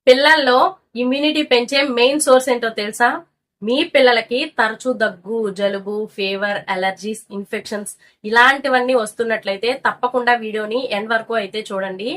పిల్లల్లో ఇమ్యూనిటీ పెంచే main source ఏంటో తెలుసా? మీ పిల్లలకి తరచూ దగ్గు, జలుబు, ఫీవర్, అలర్జీస్, ఇన్ఫెక్షన్స్ ఇలాంటివన్నీ వస్తున్నట్లయితే తప్పకుండా వీడియోని ఎండ్ వరకు అయితే చూడండి.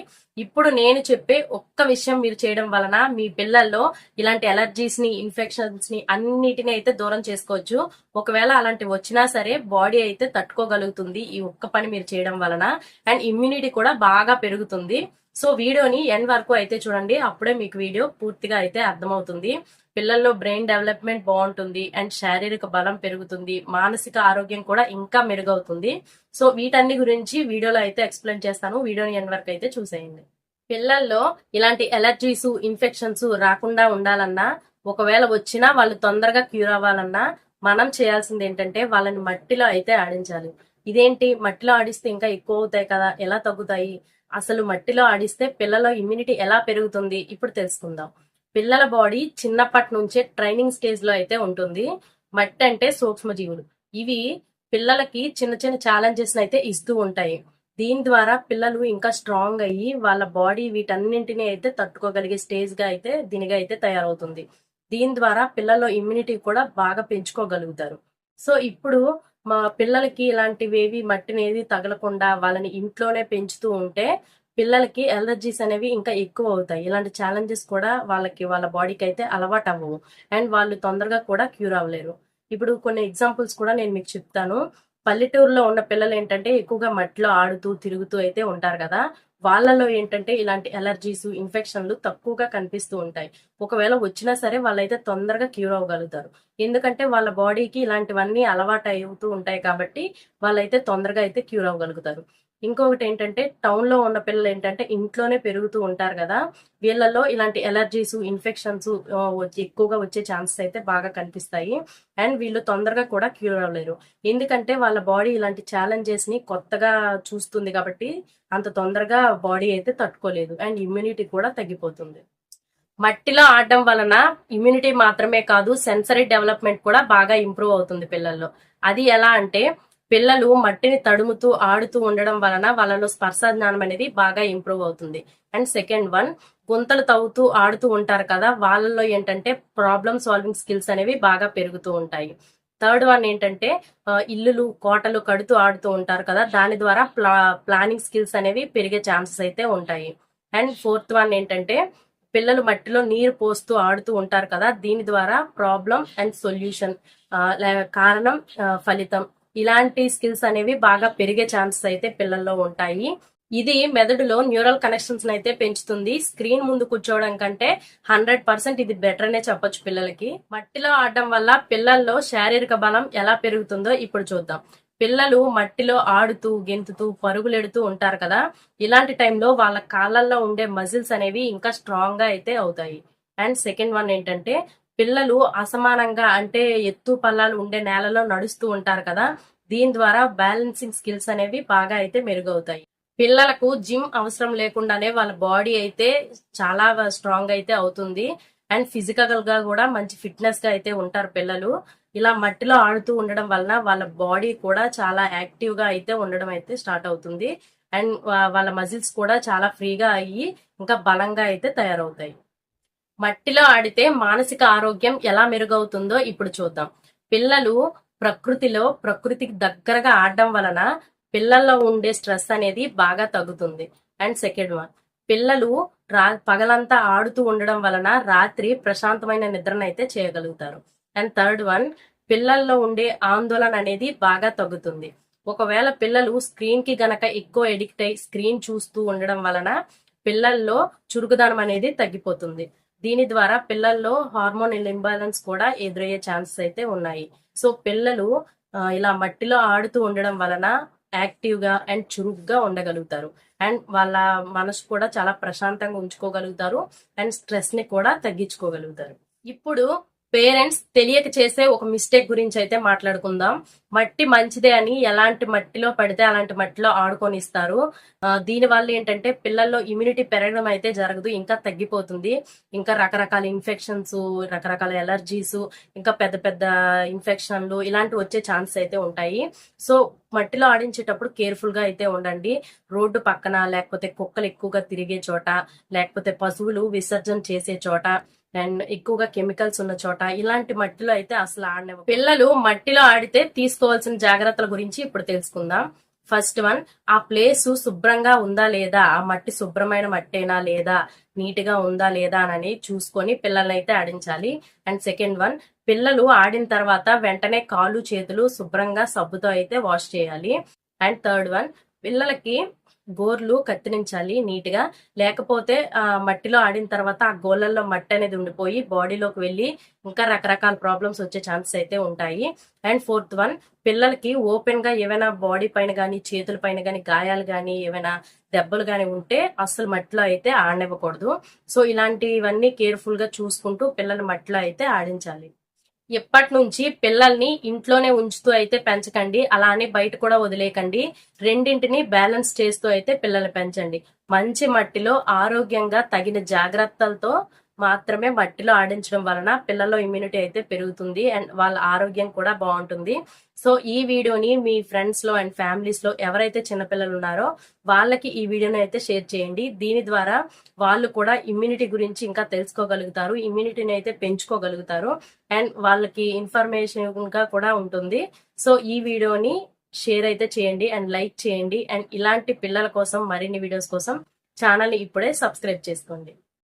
ఇప్పుడు నేను చెప్పే ఒక్క విషయం మీరు చేయడం వలన మీ పిల్లల్లో ఇలాంటి అలర్జీస్ ని, ఇన్ఫెక్షన్స్ ని అన్నిటిని అయితే దూరం చేసుకోవచ్చు. ఒకవేళ అలాంటివి వచ్చినా సరే బాడీ అయితే తట్టుకోగలుగుతుంది ఈ ఒక్క పని మీరు చేయడం వలన. అండ్ ఇమ్యూనిటీ కూడా బాగా పెరుగుతుంది. సో వీడియోని ఎండ్ వరకు అయితే చూడండి, అప్పుడే మీకు వీడియో పూర్తిగా అయితే అర్థమవుతుంది. పిల్లల్లో బ్రెయిన్ డెవలప్మెంట్ బాగుంటుంది అండ్ శారీరక బలం పెరుగుతుంది, మానసిక ఆరోగ్యం కూడా ఇంకా మెరుగవుతుంది. సో వీటన్ని గురించి వీడియోలో అయితే ఎక్స్ప్లెయిన్ చేస్తాను. వీడియోని ఎండ్ వరకు అయితే చూసేయండి. పిల్లల్లో ఇలాంటి ఎలర్జీస్, ఇన్ఫెక్షన్స్ రాకుండా ఉండాలన్నా, ఒకవేళ వచ్చినా వాళ్ళు తొందరగా క్యూర్ అవ్వాలన్నా మనం చేయాల్సింది ఏంటంటే వాళ్ళని మట్టిలో అయితే ఆడించాలి. ఇదేంటి మట్టిలో ఆడిస్తే ఇంకా ఎక్కువ అవుతాయి కదా, ఎలా తగ్గుతాయి? అసలు మట్టిలో ఆడిస్తే పిల్లల ఇమ్యూనిటీ ఎలా పెరుగుతుంది ఇప్పుడు తెలుసుకుందాం. పిల్లల బాడీ చిన్నప్పటి నుంచే ట్రైనింగ్ స్టేజ్ లో అయితే ఉంటుంది. మట్టి అంటే సూక్ష్మజీవులు. ఇవి పిల్లలకి చిన్న చిన్న ఛాలెంజెస్ అయితే ఇస్తూ ఉంటాయి. దీని ద్వారా పిల్లలు ఇంకా స్ట్రాంగ్ అయ్యి వాళ్ళ బాడీ వీటన్నింటినీ అయితే తట్టుకోగలిగే స్టేజ్ గా అయితే దీనిగా అయితే తయారవుతుంది. దీని ద్వారా పిల్లల్లో ఇమ్యూనిటీ కూడా బాగా పెంచుకోగలుగుతారు. సో ఇప్పుడు మా పిల్లలకి ఇలాంటివేవి మట్టినేది తగలకుండా వాళ్ళని ఇంట్లోనే పెంచుతూ ఉంటే పిల్లలకి ఎలర్జీస్ అనేవి ఇంకా ఎక్కువ అవుతాయి. ఇలాంటి ఛాలెంజెస్ కూడా వాళ్ళ బాడీకి అయితే అలవాటు అవ్వవు అండ్ వాళ్ళు తొందరగా కూడా క్యూర్ అవ్వలేరు. ఇప్పుడు కొన్ని ఎగ్జాంపుల్స్ కూడా నేను మీకు చెప్తాను. పల్లెటూరులో ఉన్న పిల్లలు ఏంటంటే ఎక్కువగా మట్టిలో ఆడుతూ తిరుగుతూ అయితే ఉంటారు కదా, వాళ్ళలో ఏంటంటే ఇలాంటి ఎలర్జీస్, ఇన్ఫెక్షన్లు తక్కువగా కనిపిస్తూ ఉంటాయి. ఒకవేళ వచ్చినా సరే వాళ్ళైతే తొందరగా క్యూర్ అవ్వగలుగుతారు. ఎందుకంటే వాళ్ళ బాడీకి ఇలాంటివన్నీ అలవాటు అవుతూ ఉంటాయి కాబట్టి వాళ్ళైతే తొందరగా అయితే క్యూర్ అవ్వగలుగుతారు. ఇంకొకటి ఏంటంటే టౌన్ లో ఉన్న పిల్లలు ఏంటంటే ఇంట్లోనే పెరుగుతూ ఉంటారు కదా, వీళ్ళలో ఇలాంటి ఎలర్జీస్, ఇన్ఫెక్షన్స్ ఎక్కువగా వచ్చే ఛాన్సెస్ అయితే బాగా కనిపిస్తాయి. అండ్ వీళ్ళు తొందరగా కూడా క్యూర్ అవ్వలేరు. ఎందుకంటే వాళ్ళ బాడీ ఇలాంటి ఛాలెంజెస్ ని కొత్తగా చూస్తుంది కాబట్టి అంత తొందరగా బాడీ అయితే తట్టుకోలేదు అండ్ ఇమ్యూనిటీ కూడా తగ్గిపోతుంది. మట్టిలో ఆడడం వలన ఇమ్యూనిటీ మాత్రమే కాదు, సెన్సరీ డెవలప్మెంట్ కూడా బాగా ఇంప్రూవ్ అవుతుంది పిల్లల్లో. అది ఎలా అంటే పిల్లలు మట్టిని తడుముతూ ఆడుతూ ఉండడం వలన వాళ్ళలో స్పర్శ జ్ఞానం అనేది బాగా ఇంప్రూవ్ అవుతుంది. అండ్ సెకండ్ వన్, గుంతలు తవ్వుతూ ఆడుతూ ఉంటారు కదా, వాళ్ళలో ఏంటంటే ప్రాబ్లమ్ సాల్వింగ్ స్కిల్స్ అనేవి బాగా పెరుగుతూ ఉంటాయి. థర్డ్ వన్ ఏంటంటే ఇల్లులు, కోటలు కడుతూ ఆడుతూ ఉంటారు కదా, దాని ద్వారా ప్లానింగ్ స్కిల్స్ అనేవి పెరిగే ఛాన్సెస్ అయితే ఉంటాయి. అండ్ ఫోర్త్ వన్ ఏంటంటే పిల్లలు మట్టిలో నీరు పోస్తూ ఆడుతూ ఉంటారు కదా, దీని ద్వారా ప్రాబ్లం అండ్ సొల్యూషన్, కారణం, ఫలితం, ఇలాంటి స్కిల్స్ అనేవి బాగా పెరిగే ఛాన్సెస్ అయితే పిల్లల్లో ఉంటాయి. ఇది మెదడులో న్యూరల్ కనెక్షన్స్ అయితే పెంచుతుంది. స్క్రీన్ ముందు కూర్చోవడం కంటే 100% ఇది బెటర్ అనే చెప్పొచ్చు పిల్లలకి. మట్టిలో ఆడడం వల్ల పిల్లల్లో శారీరక బలం ఎలా పెరుగుతుందో ఇప్పుడు చూద్దాం. పిల్లలు మట్టిలో ఆడుతూ, గెంతుతూ, పరుగులెడుతూ ఉంటారు కదా, ఇలాంటి టైంలో వాళ్ళ కాళ్ళల్లో ఉండే మజిల్స్ అనేవి ఇంకా స్ట్రాంగ్ గా అయితే అవుతాయి. అండ్ సెకండ్ వన్ ఏంటంటే పిల్లలు అసమానంగా అంటే ఎత్తు పల్లాలు ఉండే నేలలో నడుస్తూ ఉంటారు కదా, దీని ద్వారా బ్యాలెన్సింగ్ స్కిల్స్ అనేవి బాగా అయితే మెరుగవుతాయి. పిల్లలకు జిమ్ అవసరం లేకుండానే వాళ్ళ బాడీ అయితే చాలా స్ట్రాంగ్ అయితే అవుతుంది. అండ్ ఫిజికల్ గా కూడా మంచి ఫిట్నెస్ గా అయితే ఉంటారు పిల్లలు. ఇలా మట్టిలో ఆడుతూ ఉండడం వలన వాళ్ళ బాడీ కూడా చాలా యాక్టివ్ గా అయితే ఉండడం అయితే స్టార్ట్ అవుతుంది. అండ్ వాళ్ళ మజిల్స్ కూడా చాలా ఫ్రీగా అయ్యి ఇంకా బలంగా అయితే తయారవుతాయి. మట్టిలో ఆడితే మానసిక ఆరోగ్యం ఎలా మెరుగవుతుందో ఇప్పుడు చూద్దాం. పిల్లలు ప్రకృతికి దగ్గరగా ఆడడం వలన పిల్లల్లో ఉండే స్ట్రెస్ అనేది బాగా తగ్గుతుంది. అండ్ సెకండ్ వన్, పిల్లలు పగలంతా ఆడుతూ ఉండడం వలన రాత్రి ప్రశాంతమైన నిద్రను అయితే చేయగలుగుతారు. అండ్ థర్డ్ వన్, పిల్లల్లో ఉండే ఆందోళన అనేది బాగా తగ్గుతుంది. ఒకవేళ పిల్లలు స్క్రీన్ కి గనక ఎక్కువ ఎడిక్ట్ అయి స్క్రీన్ చూస్తూ ఉండడం వలన పిల్లల్లో చురుకుదనం అనేది తగ్గిపోతుంది. దీని ద్వారా పిల్లల్లో హార్మోన్ ఇంబాలెన్స్ కూడా ఎదురయ్యే ఛాన్సెస్ అయితే ఉన్నాయి. సో పిల్లలు ఇలా మట్టిలో ఆడుతూ ఉండడం వలన యాక్టివ్ గా అండ్ చురుగ్గా ఉండగలుగుతారు. అండ్ వాళ్ళ మనసు కూడా చాలా ప్రశాంతంగా ఉంచుకోగలుగుతారు అండ్ స్ట్రెస్ ని కూడా తగ్గించుకోగలుగుతారు. ఇప్పుడు పేరెంట్స్ తెలియక చేసే ఒక మిస్టేక్ గురించి అయితే మాట్లాడుకుందాం. మట్టి మంచిదే అని ఎలాంటి మట్టిలో పడితే అలాంటి మట్టిలో ఆడుకొనిస్తారు. దీని వల్ల ఏంటంటే పిల్లల్లో ఇమ్యూనిటీ పెరగడం అయితే జరగదు, ఇంకా తగ్గిపోతుంది. ఇంకా రకరకాల ఇన్ఫెక్షన్స్, రకరకాల ఎలర్జీస్, ఇంకా పెద్ద పెద్ద ఇన్ఫెక్షన్లు ఇలాంటివి వచ్చే ఛాన్సెస్ అయితే ఉంటాయి. సో మట్టిలో ఆడించేటప్పుడు కేర్ఫుల్ గా అయితే ఉండండి. రోడ్డు పక్కన, లేకపోతే కుక్కలు ఎక్కువగా తిరిగే చోట, లేకపోతే పశువులు విసర్జన చేసే చోట, అండ్ ఎక్కువగా కెమికల్స్ ఉన్న చోట, ఇలాంటి మట్టిలో అయితే అసలు ఆడనివ్వ. పిల్లలు మట్టిలో ఆడితే తీసుకోవాల్సిన జాగ్రత్తల గురించి ఇప్పుడు తెలుసుకుందాం. ఫస్ట్ వన్, ఆ ప్లేస్ శుభ్రంగా ఉందా లేదా, ఆ మట్టి శుభ్రమైన మట్టేనా లేదా, నీట్ గా ఉందా లేదా అని చూసుకొని పిల్లల్ని అయితే ఆడించాలి. అండ్ సెకండ్ వన్, పిల్లలు ఆడిన తర్వాత వెంటనే కాళ్ళు చేతులు శుభ్రంగా సబ్బుతో అయితే వాష్ చేయాలి. అండ్ థర్డ్ వన్, పిల్లలకి గోర్లు కత్తిరించాలి నీట్ గా, లేకపోతే మట్టిలో ఆడిన తర్వాత ఆ గోళ్ళల్లో మట్టి అనేది ఉండిపోయి బాడీలోకి వెళ్ళి ఇంకా రకరకాల ప్రాబ్లమ్స్ వచ్చే ఛాన్సెస్ అయితే ఉంటాయి. అండ్ ఫోర్త్ వన్, పిల్లలకి ఓపెన్ గా ఏమైనా బాడీ పైన గానీ చేతుల పైన గానీ గాయాలు గానీ ఏమైనా దెబ్బలు గానీ ఉంటే అసలు మట్టిలో అయితే ఆడనివ్వకూడదు. సో ఇలాంటివన్నీ కేర్ఫుల్ గా చూసుకుంటూ పిల్లలు మట్టిలో అయితే ఆడించాలి. ఎప్పటి నుంచి పిల్లల్ని ఇంట్లోనే ఉంచుతూ అయితే పెంచకండి, అలా అని బయట కూడా వదిలేయకండి. రెండింటిని బ్యాలెన్స్ చేస్తూ అయితే పిల్లల్ని పెంచండి. మంచి మట్టిలో ఆరోగ్యంగా తగిన జాగ్రత్తలతో మాత్రమే మట్టిలో ఆడించడం వలన పిల్లల్లో ఇమ్యూనిటీ అయితే పెరుగుతుంది అండ్ వాళ్ళ ఆరోగ్యం కూడా బాగుంటుంది. సో ఈ వీడియోని మీ ఫ్రెండ్స్ లో అండ్ ఫ్యామిలీస్ లో ఎవరైతే చిన్నపిల్లలు ఉన్నారో వాళ్ళకి ఈ వీడియోని అయితే షేర్ చేయండి. దీని ద్వారా వాళ్ళు కూడా ఇమ్యూనిటీ గురించి ఇంకా తెలుసుకోగలుగుతారు, ఇమ్యూనిటీని అయితే పెంచుకోగలుగుతారు అండ్ వాళ్ళకి ఇన్ఫర్మేషన్ గా కూడా ఉంటుంది. సో ఈ వీడియోని షేర్ అయితే చేయండి అండ్ లైక్ చేయండి అండ్ ఇలాంటి పిల్లల కోసం మరిన్ని వీడియోస్ కోసం ఛానల్ ని ఇప్పుడే సబ్స్క్రైబ్ చేసుకోండి.